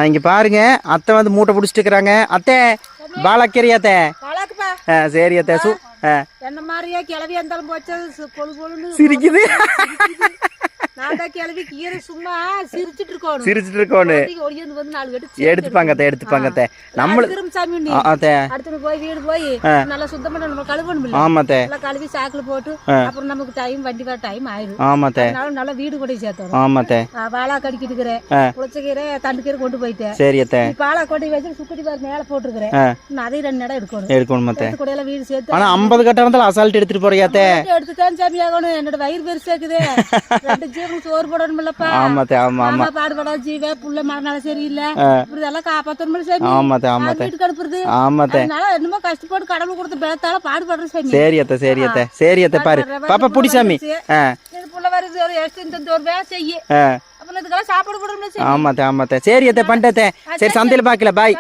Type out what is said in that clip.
இங்க பாருங்க அத்தை வந்து மூட்டை பிடிச்சிட்டு இருக்கிறாங்க. அத்தை பாலக்கறி அத்தை. சரி அத்தை. என்ன மாதிரியா கிளவி இருந்தாலும் போச்சு கொழு கொழுன்னு சிரிக்குது. நான் தான் கிளவி கீரை சும்மா சிரிச்சிட்டு இருக்கோம். எடுத்துப்பாங்க அத்தை, எடுத்துப்பாங்க அத்தை. நம்மளுக்கு அடுத்து போய் வீடு போய் நல்லா சுத்தம் பண்ண நம்ம கழுவணும். ஆமாத்தே. கழுவி சாக்குல போட்டு அப்புறம் நமக்கு டைம் வண்டி வர டைம் ஆயிடும். ஆமாத்தே. நல்லா வீடு கூட சேர்த்தோம். ஆமாத்தே. வாழா கடிக்கிட்டு இருக்கிறேன், புளிச்சக்கீரை தண்டுக்கீரை கொண்டு போயிட்டேன். சரி அத்தை. பாலா கொண்டு வச்சு சுக்குட்டி பாரு மேல போட்டுருக்கிறேன். அதையும் 2 இடம் எடுக்கணும் அத்தை. கூட எல்லாம் வீடு சேர்த்து. ஆனா 50 கட்ட இருந்தாலும் அசால்ட் எடுத்துட்டு போறியாத்தே? எடுத்துதான் சாமி ஆகணும். என்னோட வயிறு பெருசாக்குது. 2 ஜீவனுக்கு சோறு போடணும்லப்பா. ஆமாத்தே. ஆமா ஆமா. பாடுபட ஜீவே புள்ள மனநல சரியில்லை, இப்படி எல்லாம் காப்பாத்தணும் சாமி. ஆமாத்தே. ஆமாத்தே. வீட்டுக்கு அனுப்புறது. ஆமாத்தே. அதனால என்னமோ கஷ்டப்பட்டு கடவுள் கொடுத்து பேத்தால பாடுபடுற சாமி. சரி அத்தை, சரி அத்தை. சரி அத்தை. பாரு பாப்பா புடி சாமி. இது புள்ள வருது ஒரு ஒரு வேலை செய்ய. அப்புறம் இதுக்கெல்லாம் சாப்பாடு போடணும். ஆமாத்தே. ஆமாத்தே. சரி அத்தை, பண்ணிட்டே. சரி சந்தையில பாக்கல. பாய்.